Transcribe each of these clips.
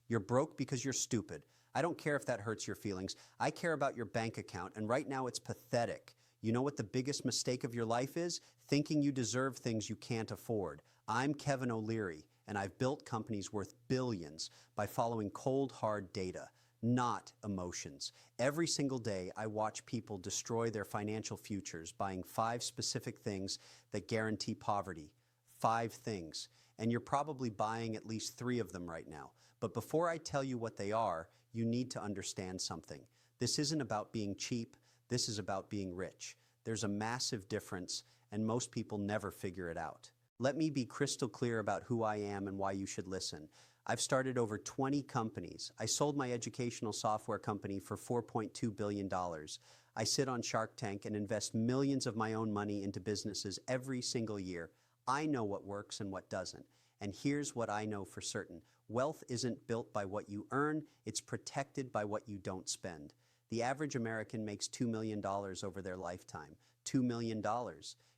You're broke because you're stupid. I don't care if that hurts your feelings. I care about your bank account, and right now it's pathetic. You know what the biggest mistake of your life is? Thinking you deserve things you can't afford. I'm Kevin O'Leary, and I've built companies worth billions by following cold, hard data, not emotions. Every single day, I watch people destroy their financial futures buying 5 specific things that guarantee poverty. 5 things. And you're probably buying at least 3 of them right now. But before I tell you what they are, you need to understand something. This isn't about being cheap. This is about being rich. There's a massive difference, and most people never figure it out. Let me be crystal clear about who I am and why you should listen. I've started over 20 companies. I sold my educational software company for $4.2 billion. I sit on Shark Tank and invest millions of my own money into businesses every single year. I know what works and what doesn't. And here's what I know for certain. Wealth isn't built by what you earn, it's protected by what you don't spend. The average American makes $2 million over their lifetime. $2 million.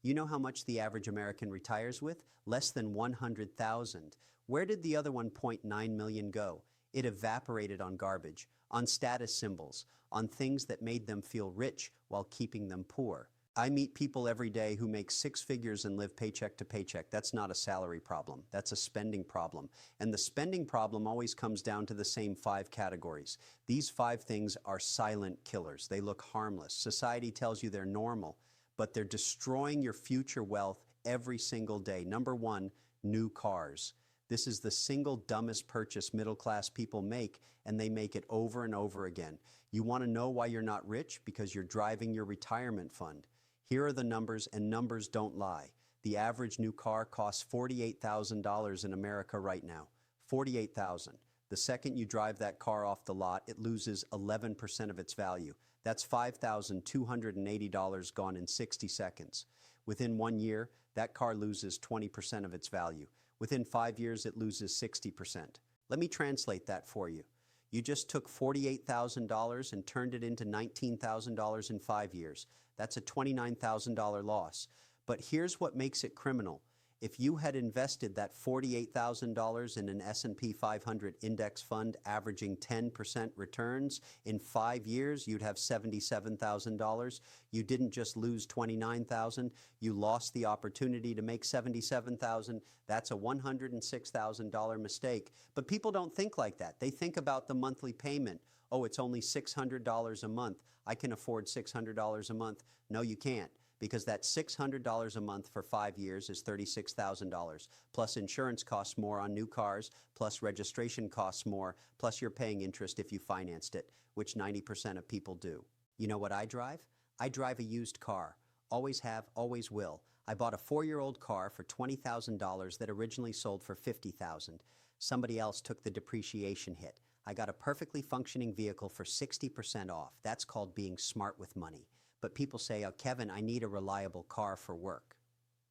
You know how much the average American retires with? Less than 100,000. Where did the other 1.9 million go? It evaporated on garbage, on status symbols, on things that made them feel rich while keeping them poor. I meet people every day who make 6 figures and live paycheck to paycheck. That's not a salary problem. That's a spending problem. And the spending problem always comes down to the same 5 categories. These 5 things are silent killers. They look harmless. Society tells you they're normal, but they're destroying your future wealth every single day. Number 1, new cars. This is the single dumbest purchase middle-class people make, and they make it over and over again. You want to know why you're not rich? Because you're driving your retirement fund. Here are the numbers, and numbers don't lie. The average new car costs $48,000 in America right now. $48,000. The second you drive that car off the lot, it loses 11% of its value. That's $5,280 gone in 60 seconds. Within 1 year, that car loses 20% of its value. Within 5 years, it loses 60%. Let me translate that for you. You just took $48,000 and turned it into $19,000 in 5 years. That's a $29,000 loss. But here's what makes it criminal. If you had invested that $48,000 in an S&P 500 index fund averaging 10% returns, in 5 years you'd have $77,000. You didn't just lose $29,000, you lost the opportunity to make $77,000. That's a $106,000 mistake. But people don't think like that. They think about the monthly payment. Oh, it's only $600 a month. I can afford $600 a month. No, you can't. Because that $600 a month for 5 years is $36,000, plus insurance costs more on new cars, plus registration costs more, plus you're paying interest if you financed it, which 90% of people do. You know what I drive? I drive a used car. Always have, always will. I bought a 4-year-old car for $20,000 that originally sold for $50,000. Somebody else took the depreciation hit. I got a perfectly functioning vehicle for 60% off. That's called being smart with money. But people say, oh, Kevin, I need a reliable car for work.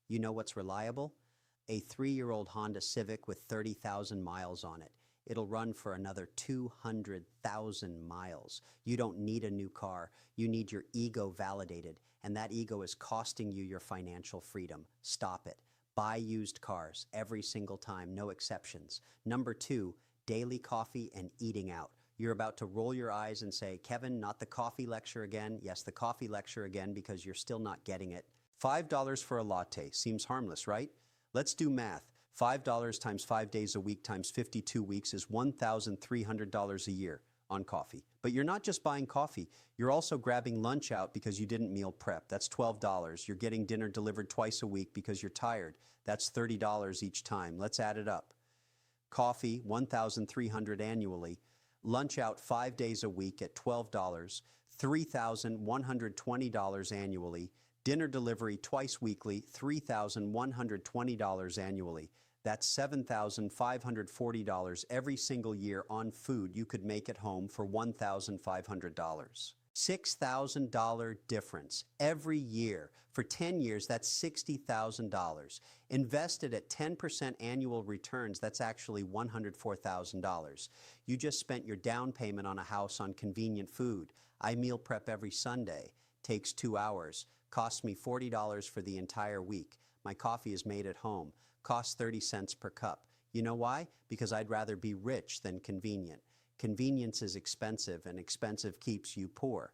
You know what's reliable? A 3-year-old Honda Civic with 30,000 miles on it. It'll run for another 200,000 miles. You don't need a new car. You need your ego validated, and that ego is costing you your financial freedom. Stop it. Buy used cars every single time, no exceptions. Number 2, daily coffee and eating out. You're about to roll your eyes and say, Kevin, not the coffee lecture again. Yes, the coffee lecture again, because you're still not getting it. $5 for a latte. Seems harmless, right? Let's do math. $5 times 5 days a week times 52 weeks is $1,300 a year on coffee. But you're not just buying coffee. You're also grabbing lunch out because you didn't meal prep. That's $12. You're getting dinner delivered twice a week because you're tired. That's $30 each time. Let's add it up. Coffee, $1,300 annually. Lunch out 5 days a week at $12, $3,120 annually. Dinner delivery twice weekly, $3,120 annually. That's $7,540 every single year on food you could make at home for $1,500. $6,000 difference every year. For 10 years, that's $60,000. Invested at 10% annual returns, that's actually $104,000. You just spent your down payment on a house on convenient food. I meal prep every Sunday. Takes 2 hours. Costs me $40 for the entire week. My coffee is made at home. Costs 30 cents per cup. You know why? Because I'd rather be rich than convenient. Convenience is expensive, and expensive keeps you poor.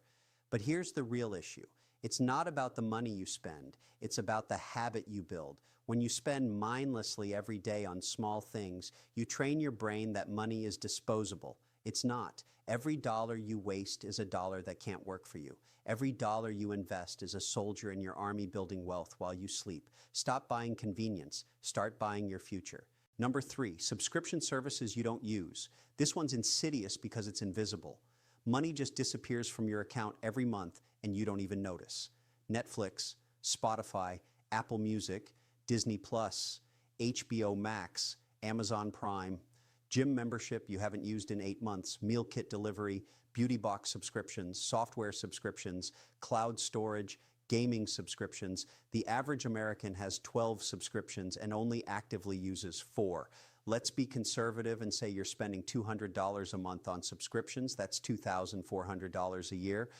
But here's the real issue. It's not about the money you spend, it's about the habit you build. When you spend mindlessly every day on small things, you train your brain that money is disposable. It's not. Every dollar you waste is a dollar that can't work for you. Every dollar you invest is a soldier in your army building wealth while you sleep. Stop buying convenience. Start buying your future. Number 3, subscription services you don't use. This one's insidious because it's invisible. Money just disappears from your account every month and you don't even notice. Netflix, Spotify, Apple Music, Disney Plus, HBO Max, Amazon Prime, gym membership you haven't used in 8 months, meal kit delivery, beauty box subscriptions, software subscriptions, cloud storage, gaming subscriptions. The average American has 12 subscriptions and only actively uses 4. Let's be conservative and say you're spending $200 a month on subscriptions. That's $2,400 a year.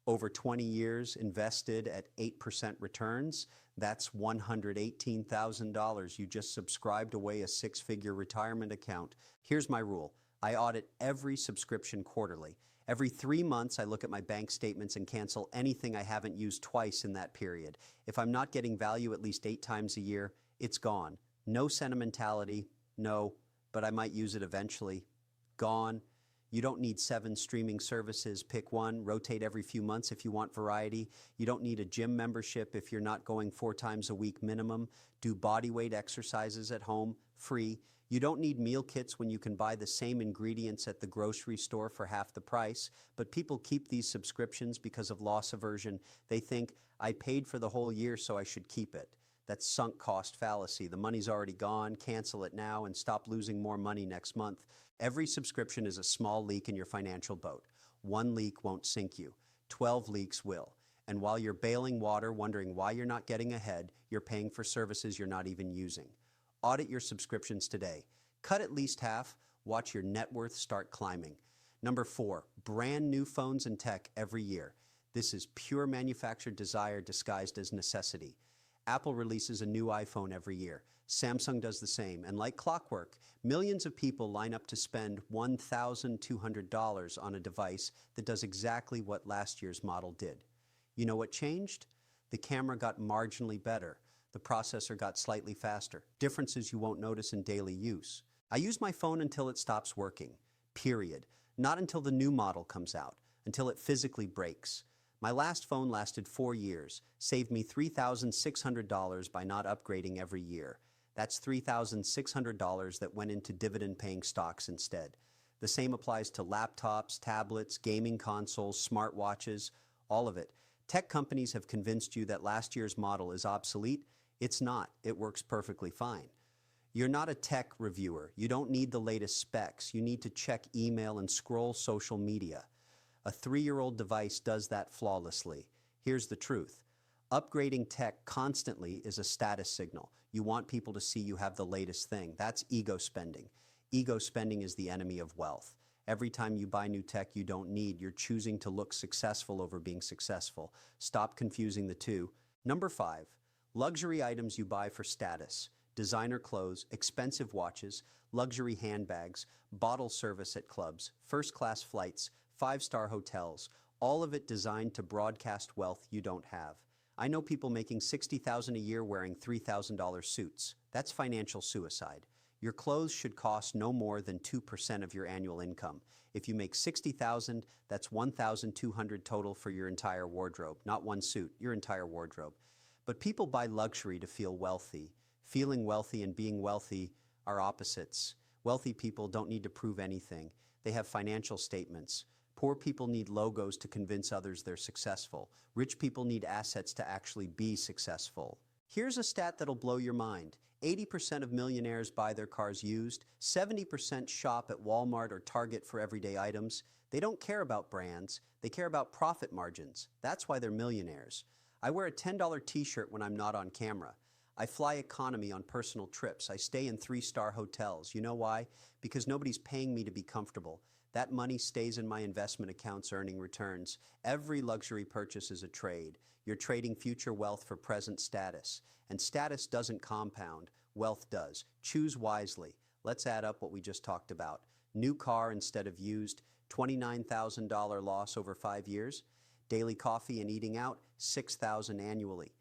Over 20 years invested at 8% returns, that's $118,000. You just subscribed away a 6-figure retirement account. Here's my rule. I audit every subscription quarterly. Every 3 months, I look at my bank statements and cancel anything I haven't used twice in that period. If I'm not getting value at least 8 times a year, it's gone. No sentimentality, no, but I might use it eventually. Gone. You don't need 7 streaming services. Pick one, rotate every few months if you want variety. You don't need a gym membership if you're not going 4 times a week minimum. Do body weight exercises at home, free. You don't need meal kits when you can buy the same ingredients at the grocery store for half the price. But people keep these subscriptions because of loss aversion. They think, I paid for the whole year, so I should keep it. That's sunk cost fallacy. The money's already gone. Cancel it now and stop losing more money next month. Every subscription is a small leak in your financial boat. 1 leak won't sink you. 12 leaks will. And while you're bailing water, wondering why you're not getting ahead, you're paying for services you're not even using. Audit your subscriptions today. Cut at least half. Watch your net worth start climbing. Number 4, brand new phones and tech every year. This is pure manufactured desire disguised as necessity. Apple releases a new iPhone every year. Samsung does the same, and like clockwork, millions of people line up to spend $1,200 on a device that does exactly what last year's model did. You know what changed? The camera got marginally better. The processor got slightly faster. Differences you won't notice in daily use. I use my phone until it stops working. Period. Not until the new model comes out. Until it physically breaks. My last phone lasted 4 years, saved me $3,600 by not upgrading every year. That's $3,600 that went into dividend-paying stocks instead. The same applies to laptops, tablets, gaming consoles, smartwatches, all of it. Tech companies have convinced you that last year's model is obsolete. It's not. It works perfectly fine. You're not a tech reviewer. You don't need the latest specs. You need to check email and scroll social media. A 3-year-old device does that flawlessly. Here's the truth. Upgrading tech constantly is a status signal. You want people to see you have the latest thing. That's ego spending. Ego spending is the enemy of wealth. Every time you buy new tech you don't need, you're choosing to look successful over being successful. Stop confusing the two. Number 5, luxury items you buy for status. Designer clothes, expensive watches, luxury handbags, bottle service at clubs, first-class flights, 5-star hotels, all of it designed to broadcast wealth you don't have. I know people making $60,000 a year wearing $3,000 suits. That's financial suicide. Your clothes should cost no more than 2% of your annual income. If you make $60,000, that's $1,200 total for your entire wardrobe, not one suit, your entire wardrobe. But people buy luxury to feel wealthy. Feeling wealthy and being wealthy are opposites. Wealthy people don't need to prove anything. They have financial statements. Poor people need logos to convince others they're successful. Rich people need assets to actually be successful. Here's a stat that'll blow your mind. 80% of millionaires buy their cars used. 70% shop at Walmart or Target for everyday items. They don't care about brands. They care about profit margins. That's why they're millionaires. I wear a $10 t-shirt when I'm not on camera. I fly economy on personal trips. I stay in 3-star hotels. You know why? Because nobody's paying me to be comfortable. That money stays in my investment accounts earning returns. Every luxury purchase is a trade. You're trading future wealth for present status. And status doesn't compound. Wealth does. Choose wisely. Let's add up what we just talked about. New car instead of used, $29,000 loss over 5 years. Daily coffee and eating out, $6,000 annually.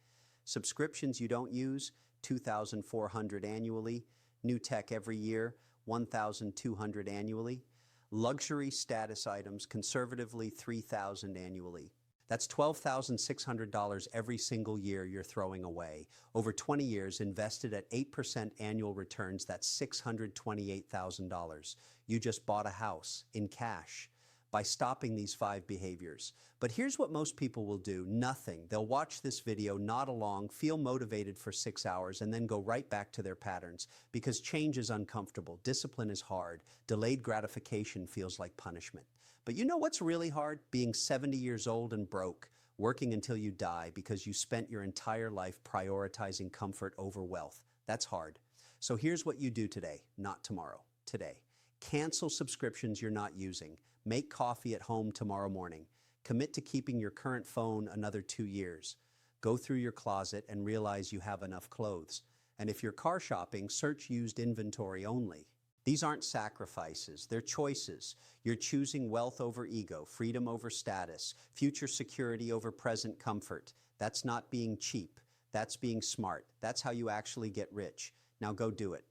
Subscriptions you don't use, $2,400 annually. New tech every year, $1,200 annually. Luxury status items, conservatively $3,000 annually. That's $12,600 every single year you're throwing away. Over 20 years, invested at 8% annual returns, that's $628,000. You just bought a house in cash by stopping these 5 behaviors. But here's what most people will do: nothing. They'll watch this video, nod along, feel motivated for 6 hours, and then go right back to their patterns because change is uncomfortable, discipline is hard, delayed gratification feels like punishment. But you know what's really hard? Being 70 years old and broke, working until you die because you spent your entire life prioritizing comfort over wealth. That's hard. So here's what you do today, not tomorrow, today. Cancel subscriptions you're not using. Make coffee at home tomorrow morning. Commit to keeping your current phone another 2 years. Go through your closet and realize you have enough clothes. And if you're car shopping, search used inventory only. These aren't sacrifices, they're choices. You're choosing wealth over ego, freedom over status, future security over present comfort. That's not being cheap. That's being smart. That's how you actually get rich. Now go do it.